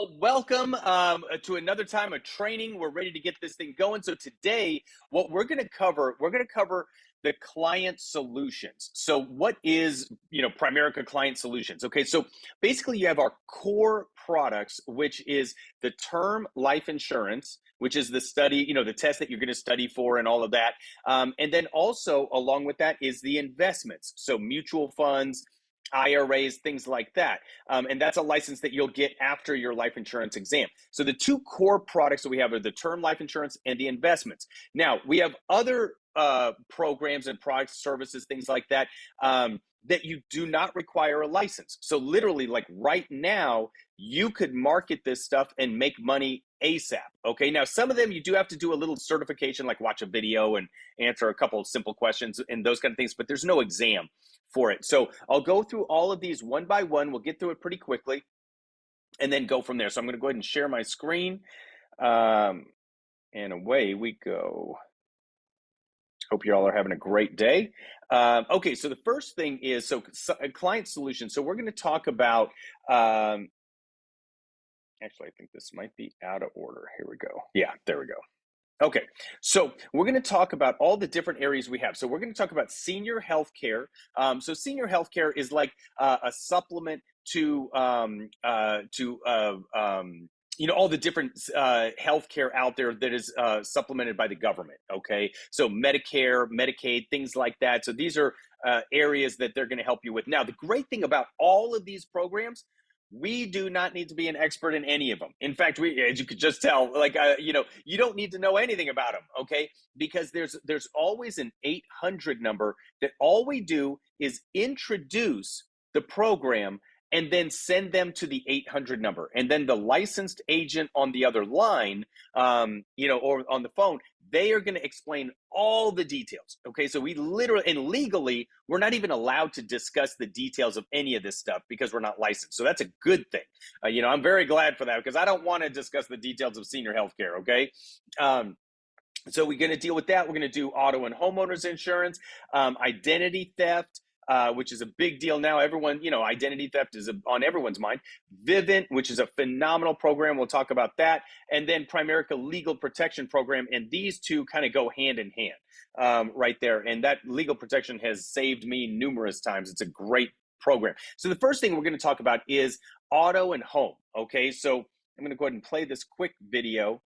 Well, welcome to another time of training. We're ready to get this thing going. So today, what we're going to cover the client solutions. So what is, Primerica Client Solutions? Okay, so basically you have our core products, which is the term life insurance, which is the study, the test that you're going to study for and all of that. And then also along with that is the investments. So mutual funds, IRAs, things like that. And that's a license that you'll get after your life insurance exam. So the two core products that we have are the term life insurance and the investments. Now, we have other programs and products, services, things like that, that you do not require a license. So literally, like right now, you could market this stuff and make money ASAP. Okay. Now, some of them you do have to do a little certification, like watch a video and answer a couple of simple questions and those kind of things, but there's no exam for it. So I'll go through all of these one by one. We'll get through it pretty quickly and then go from there. So I'm going to go ahead and share my screen. And away we go. Hope you all are having a great day. Okay, so the first thing is client solution. So we're going to talk about, actually, I think this might be out of order. Here we go. Yeah, there we go. Okay, so we're going to talk about all the different areas we have. So we're going to talk about senior health care. So senior health care is like a supplement to all the different health care out there that is supplemented by the government. Okay, so Medicare, Medicaid, things like that. So these are areas that they're going to help you with. Now, the great thing about all of these programs, we do not need to be an expert in any of them. In fact, as you could just tell, you don't need to know anything about them, okay? Because there's always an 800 number that all we do is introduce the program and then send them to the 800 number. And then the licensed agent on the other line, or on the phone, they are going to explain all the details. Okay, so we literally and legally, we're not even allowed to discuss the details of any of this stuff because we're not licensed. So that's a good thing. I'm very glad for that because I don't want to discuss the details of senior health care. Okay. So we're going to deal with that. We're going to do auto and homeowners insurance, identity theft, which is a big deal now. Everyone, identity theft is on everyone's mind. Vivint, which is a phenomenal program. We'll talk about that. And then Primerica Legal Protection Program. And these two kind of go hand in hand right there. And that legal protection has saved me numerous times. It's a great program. So the first thing we're going to talk about is auto and home. Okay, so I'm going to go ahead and play this quick video.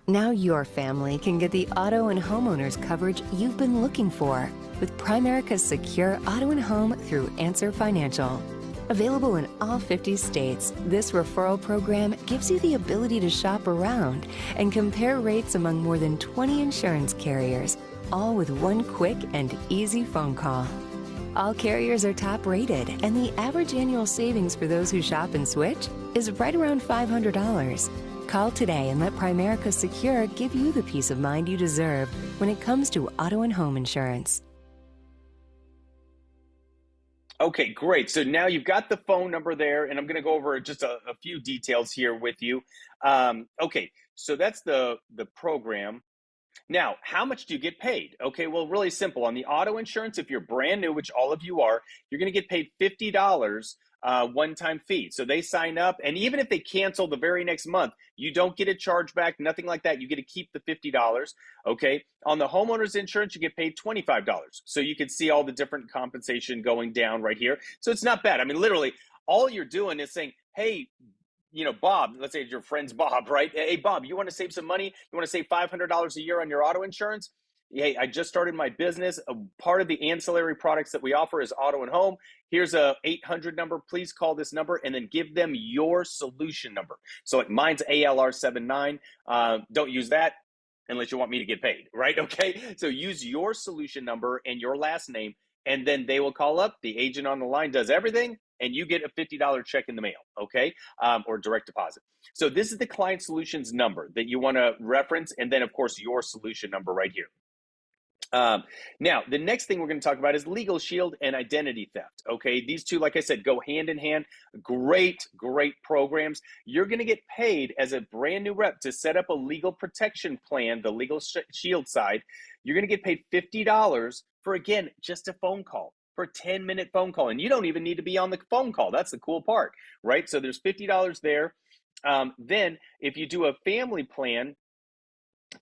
Now your family can get the auto and homeowners coverage you've been looking for with Primerica's secure auto and home through Answer Financial. Available in all 50 states, this referral program gives you the ability to shop around and compare rates among more than 20 insurance carriers, all with one quick and easy phone call. All carriers are top rated, and the average annual savings for those who shop and switch is right around $500. Call today and let Primerica Secure give you the peace of mind you deserve when it comes to auto and home insurance. Okay, great. So now you've got the phone number there, and I'm going to go over just a few details here with you. Okay, so that's the program. Now, how much do you get paid? Okay, well, really simple. On the auto insurance, if you're brand new, which all of you are, you're going to get paid $50 one-time fee. So they sign up, and even if they cancel the very next month, you don't get a chargeback, nothing like that. You get to keep the $50. Okay. On the homeowner's insurance, you get paid $25. So you can see all the different compensation going down right here. So it's not bad. I mean, literally, all you're doing is saying, hey, Bob, let's say it's your friend's Bob, right? Hey, Bob, you want to save some money? You want to save $500 a year on your auto insurance? Hey, I just started my business. A part of the ancillary products that we offer is auto and home. Here's a 800 number. Please call this number and then give them your solution number. So like mine's ALR79. Don't use that unless you want me to get paid, right? Okay. So use your solution number and your last name, and then they will call up. The agent on the line does everything, and you get a $50 check in the mail, okay, or direct deposit. So this is the client solutions number that you want to reference, and then, of course, your solution number right here. Now, the next thing we're going to talk about is Legal Shield and identity theft. Okay, these two, like I said, go hand in hand. Great, great programs. You're going to get paid as a brand new rep to set up a legal protection plan, the Legal Shield side. You're going to get paid $50 for, again, just a phone call. for a 10-minute phone call. And you don't even need to be on the phone call. That's the cool part, right? So there's $50 there. Then if you do a family plan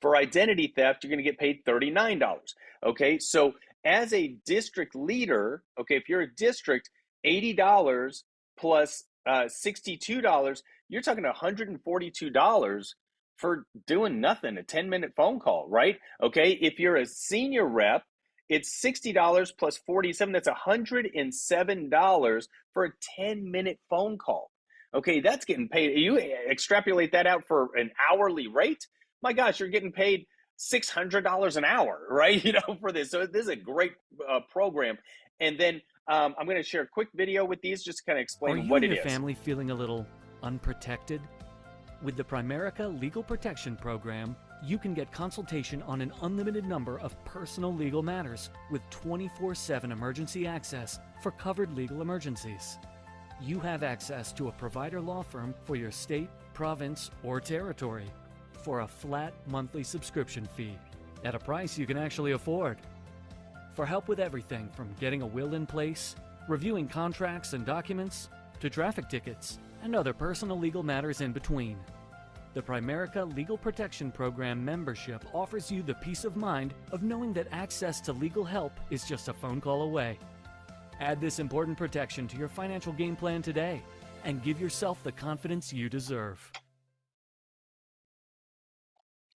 for identity theft, you're going to get paid $39. Okay, so as a district leader, okay, if you're a district, $80 plus $62, you're talking $142 for doing nothing, a 10-minute phone call, right? Okay, if you're a senior rep, it's $60 plus 47, that's $107 for a 10-minute phone call. Okay, that's getting paid. You extrapolate that out for an hourly rate, my gosh, you're getting paid $600 an hour, right? For this. So this is a great program. And then I'm going to share a quick video with these, just to kind of Are explain you what and it your is. family feeling a little unprotected? With the Primerica Legal Protection Program, you can get consultation on an unlimited number of personal legal matters with 24/7 emergency access for covered legal emergencies. You have access to a provider law firm for your state, province, or territory for a flat monthly subscription fee at a price you can actually afford. For help with everything from getting a will in place, reviewing contracts and documents, to traffic tickets, and other personal legal matters in between. The Primerica Legal Protection Program membership offers you the peace of mind of knowing that access to legal help is just a phone call away. Add this important protection to your financial game plan today and give yourself the confidence you deserve.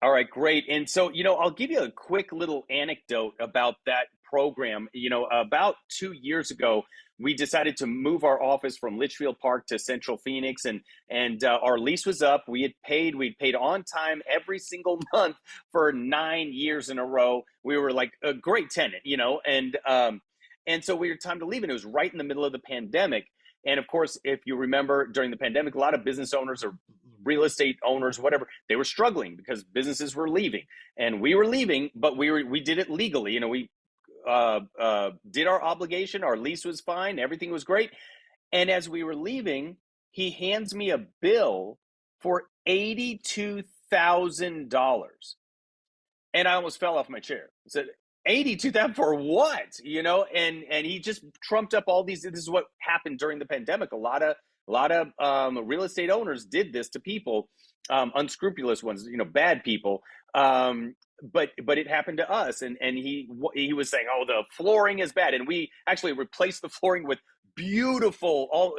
All right, great. And so, I'll give you a quick little anecdote about that program. About 2 years ago, we decided to move our office from Litchfield Park to Central Phoenix, and our lease was up. We'd paid on time every single month for 9 years in a row. We were like a great tenant, and so we were time to leave, and it was right in the middle of the pandemic. And of course, if you remember, during the pandemic, a lot of business owners or real estate owners, whatever, they were struggling because businesses were leaving, and we were leaving, but we did it legally. We did our obligation. Our lease was fine. Everything was great. And as we were leaving, he hands me a bill for $82,000, and I almost fell off my chair. I said, 82,000 for what? And he just trumped up all these. This is what happened during the pandemic. A lot of real estate owners did this to people, unscrupulous ones, bad people. But it happened to us, and he was saying, oh, the flooring is bad, and we actually replaced the flooring with beautiful,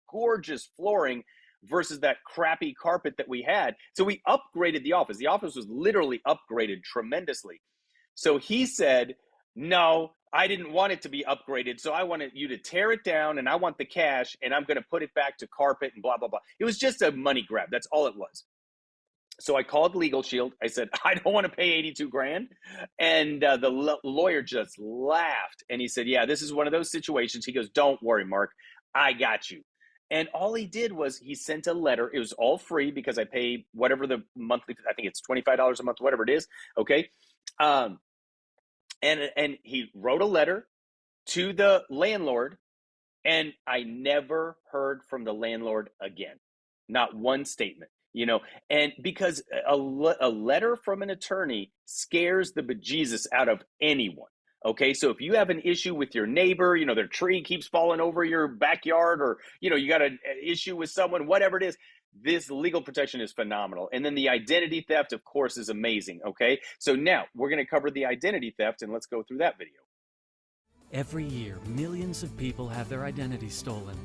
gorgeous flooring versus that crappy carpet that we had. So we upgraded the office. The office was literally upgraded tremendously. So he said, no, I didn't want it to be upgraded. So I wanted you to tear it down, and I want the cash, and I'm going to put it back to carpet and blah, blah, blah. It was just a money grab. That's all it was. So I called Legal Shield. I said, I don't want to pay 82 grand. And the lawyer just laughed. And he said, yeah, this is one of those situations. He goes, don't worry, Mark, I got you. And all he did was he sent a letter. It was all free because I pay whatever the monthly, I think it's $25 a month, whatever it is. Okay. And he wrote a letter to the landlord, and I never heard from the landlord again. Not one statement, and because a letter from an attorney scares the bejesus out of anyone. Okay, so if you have an issue with your neighbor, their tree keeps falling over your backyard, or you got an issue with someone, whatever it is, this legal protection is phenomenal. And then the identity theft, of course, is amazing. Okay, so now we're going to cover the identity theft, and let's go through that video. Every year, millions of people have their identities stolen.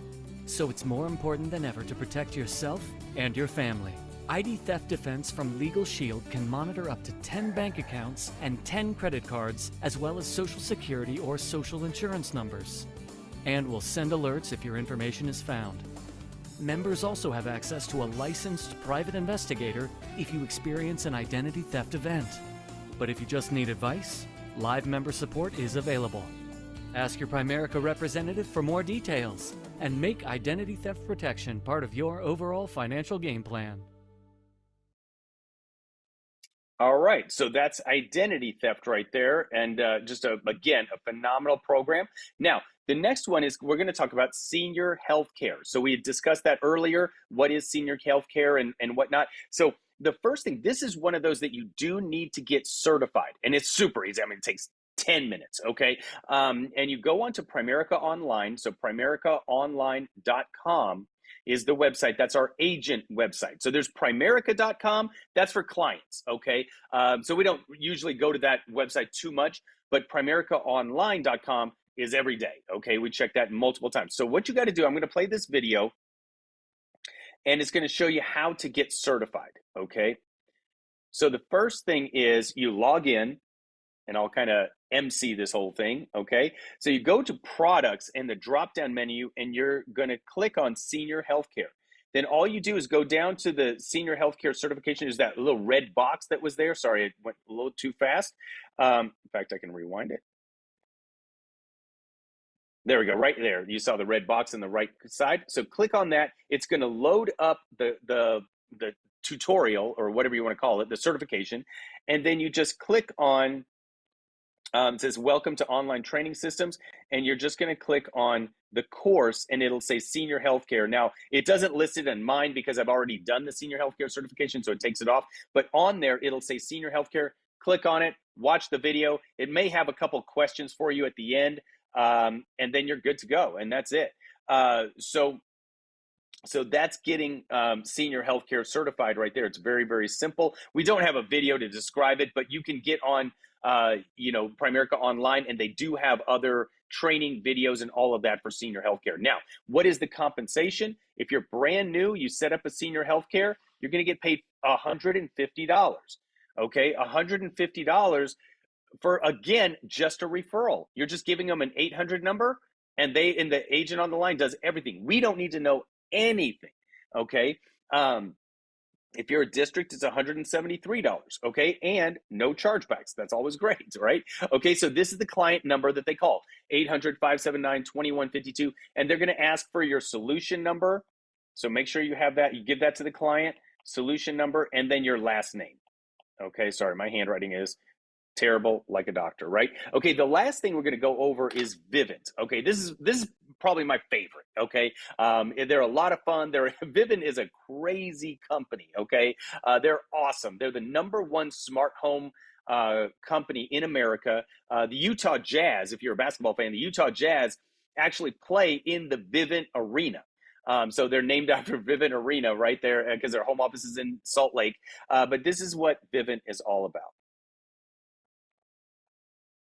So it's more important than ever to protect yourself and your family. ID Theft Defense from Legal Shield can monitor up to 10 bank accounts and 10 credit cards, as well as Social Security or Social Insurance numbers. And will send alerts if your information is found. Members also have access to a licensed private investigator if you experience an identity theft event. But if you just need advice, live member support is available. Ask your Primerica representative for more details and make identity theft protection part of your overall financial game plan. All right, so that's identity theft right there, and again, a phenomenal program. Now, the next one is we're going to talk about senior health care. So we had discussed that earlier. What is senior health care and whatnot? So the first thing, this is one of those that you do need to get certified, and it's super easy. I mean, it takes 10 minutes, okay? And you go onto Primerica Online. So primericaonline.com is the website. That's our agent website. So there's primerica.com. That's for clients, okay? So we don't usually go to that website too much, but primericaonline.com is every day, okay? We check that multiple times. So what you got to do, I'm going to play this video, and it's going to show you how to get certified, okay? So the first thing is you log in, and I'll kind of MC this whole thing, okay? So you go to products in the drop-down menu, and you're gonna click on senior healthcare. Then all you do is go down to the senior healthcare certification. There's that little red box that was there. Sorry, it went a little too fast. In fact, I can rewind it. There we go, right there. You saw the red box on the right side. So click on that. It's gonna load up the tutorial, or whatever you wanna call it, the certification, and then you just click on it says welcome to online training systems, and you're just going to click on the course, and it'll say senior healthcare. Now it doesn't list it in mine because I've already done the senior healthcare certification, so it takes it off, but on there it'll say senior healthcare. Click on it, watch the video. It may have a couple questions for you at the end, and then you're good to go, and that's it. So that's getting senior healthcare certified right there. It's very, very simple. We don't have a video to describe it, but you can get on, Primerica Online, and they do have other training videos and all of that for senior healthcare. Now, what is the compensation? If you're brand new, you set up a senior healthcare, you're going to get paid $150. Okay, $150 for, again, just a referral. You're just giving them an 800 number, and the agent on the line does everything. We don't need to know anything, okay? If you're a district, it's $173, okay? And no chargebacks. That's always great, right? Okay, so this is the client number that they call, 800-579-2152, and they're gonna ask for your solution number. So make sure you have that. You give that to the client, solution number, and then your last name. Okay, sorry, my handwriting is terrible like a doctor, right? Okay, the last thing we're going to go over is Vivint. Okay, this is probably my favorite. Okay, they're a lot of fun. Vivint is a crazy company. Okay, they're awesome. They're the #1 smart home company in America. The Utah Jazz, if you're a basketball fan, the Utah Jazz actually play in the Vivint Arena. So they're named after Vivint Arena right there because their home office is in Salt Lake. But this is what Vivint is all about.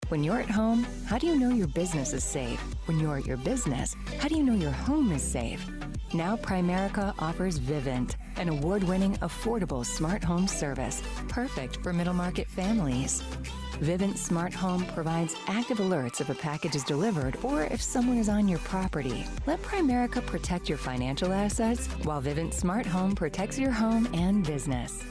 When you're at home, how do you know your business is safe? When you're at your business, how do you know your home is safe? Now Primerica offers Vivint, an award-winning, affordable smart home service, perfect for middle-market families. Vivint Smart Home provides active alerts if a package is delivered or if someone is on your property. Let Primerica protect your financial assets while Vivint Smart Home protects your home and business.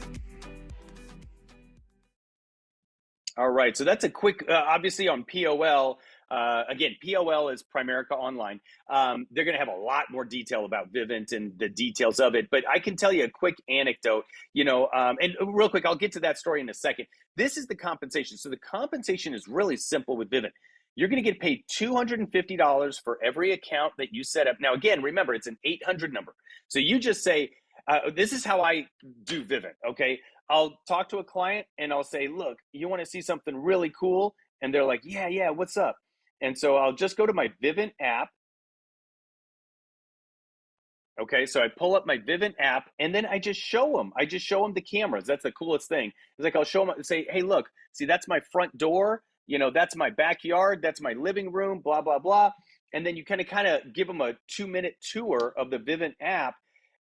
All right, so that's a quick, obviously on POL. Again, POL is Primerica Online. They're going to have a lot more detail about Vivint and the details of it, but I can tell you a quick anecdote, and real quick, I'll get to that story in a second. This is the compensation. So the compensation is really simple with Vivint. You're going to get paid $250 for every account that you set up. Now, again, remember, it's an 800 number. So you just say, this is how I do Vivint, okay? I'll talk to a client and I'll say, look, you want to see something really cool? And they're like, yeah, what's up? And so I'll just go to my Vivint app. Okay, so I pull up my Vivint app, and then I just show them. I just show them the cameras. That's the coolest thing. It's like I'll show them and say, hey, look, see, that's my front door. That's my backyard. That's my living room, blah, blah, blah. And then you kind of give them a 2-minute tour of the Vivint app.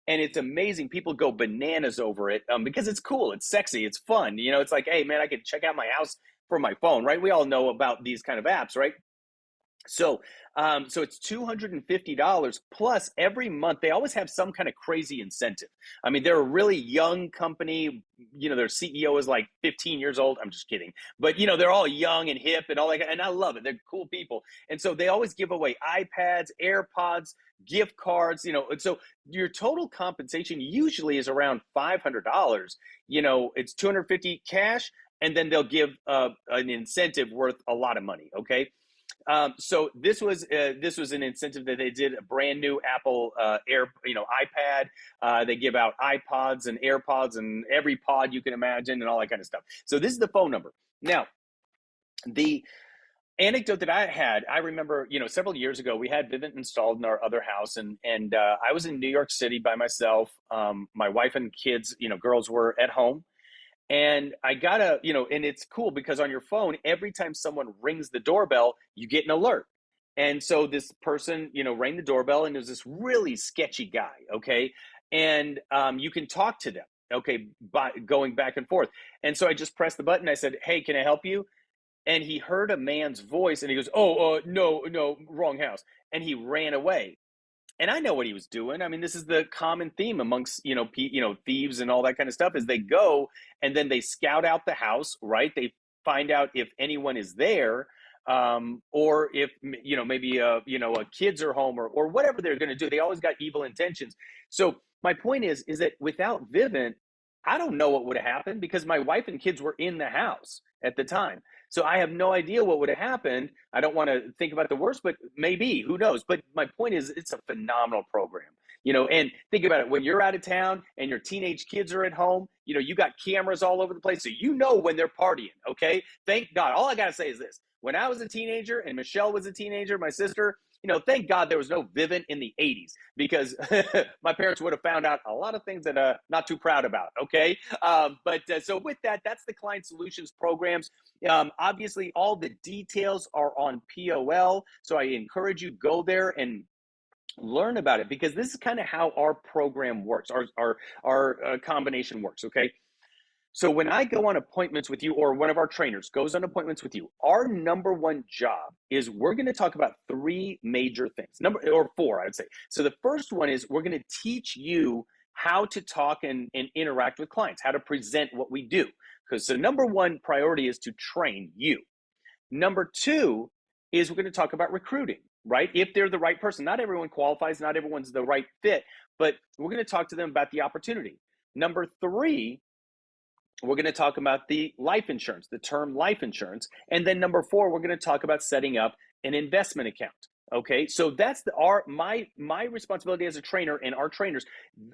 And it's amazing. People go bananas over it because it's cool. It's sexy. It's fun. It's like, hey, man, I can check out my house from my phone, right? We all know about these kind of apps, right? So it's $250 plus every month. They always have some kind of crazy incentive. I mean, they're a really young company. Their CEO is like 15 years old. I'm just kidding. But, they're all young and hip and all that. And I love it. They're cool people. And so they always give away iPads, AirPods, gift cards, and so your total compensation usually is around $500. It's $250 cash, and then they'll give an incentive worth a lot of money. Okay. So this was an incentive that they did, a brand new Apple iPad. They give out iPods and AirPods and every pod you can imagine and all that kind of stuff. So this is the phone number. Now, anecdote that I had, I remember, several years ago, we had Vivint installed in our other house, and I was in New York City by myself. My wife and kids, girls were at home, and I gotta, and it's cool because on your phone, every time someone rings the doorbell, you get an alert. And so this person, rang the doorbell, and it was this really sketchy guy. Okay, and you can talk to them. Okay, by going back and forth. And so I just pressed the button. I said, "Hey, can I help you?" And he heard a man's voice, and he goes, "Oh, no, no, wrong house," and he ran away. And I know what he was doing. I mean, this is the common theme amongst thieves and all that kind of stuff. Is they go and then they scout out the house, right? They find out if anyone is there, or if maybe kids are home, or whatever they're going to do. They always got evil intentions. So my point is that without Vivint, I don't know what would have happened because my wife and kids were in the house at the time. So I have no idea what would have happened. I don't want to think about the worst, but maybe, who knows? But my point is, it's a phenomenal program. And think about it. When you're out of town and your teenage kids are at home, you got cameras all over the place. So when they're partying, okay? Thank God. All I got to say is this. When I was a teenager and Michelle was a teenager, my sister, thank God there was no Vivint in the 80s, because my parents would have found out a lot of things that not too proud about, okay? But so with that, that's the Client Solutions programs. Obviously, all the details are on POL, so I encourage you, go there and learn about it, because this is kind of how our program works, our combination works, okay? So when I go on appointments with you, or one of our trainers goes on appointments with you, our number one job is we're going to talk about three major things, or four, I would say. So the first one is we're going to teach you how to talk and interact with clients, how to present what we do. So number one priority is to train you. Number two is we're going to talk about recruiting, right? If they're the right person. Not everyone qualifies, not everyone's the right fit, but we're going to talk to them about the opportunity. Number three, we're going to talk about the life insurance, the term life insurance. And then number four, we're going to talk about setting up an investment account. Okay, so that's my responsibility as a trainer, and our trainers,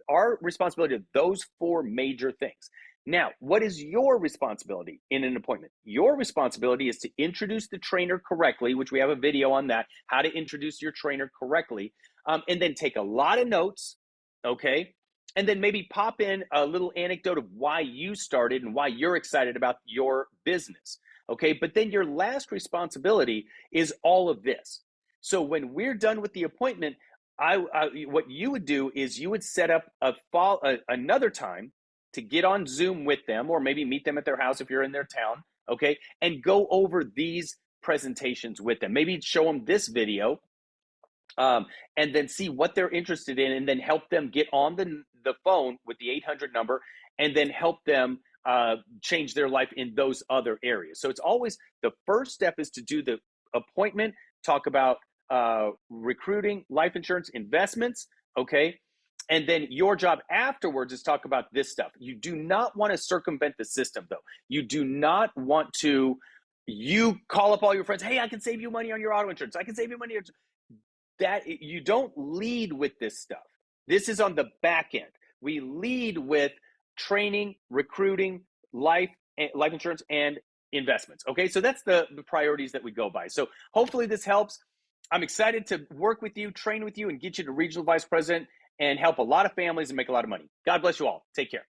our responsibility of those four major things. Now, what is your responsibility in an appointment? Your responsibility is to introduce the trainer correctly, which we have a video on that, how to introduce your trainer correctly, and then take a lot of notes, okay? And then maybe pop in a little anecdote of why you started and why you're excited about your business, okay? But then your last responsibility is all of this. So when we're done with the appointment, what you would do is you would set up another time to get on Zoom with them, or maybe meet them at their house if you're in their town, okay? And go over these presentations with them. Maybe show them this video, and then see what they're interested in, and then help them get on the phone with the 800 number, and then help them change their life in those other areas. So it's always, the first step is to do the appointment, talk about recruiting, life insurance, investments, okay? And then your job afterwards is talk about this stuff. You do not want to circumvent the system, though. You do not want to, you call up all your friends, hey, I can save you money on your auto insurance. I can save you money. That you don't lead with this stuff. This is on the back end. We lead with training, recruiting, life insurance, and investments. Okay, so that's the priorities that we go by. So hopefully this helps. I'm excited to work with you, train with you, and get you to regional vice president, and help a lot of families and make a lot of money. God bless you all. Take care.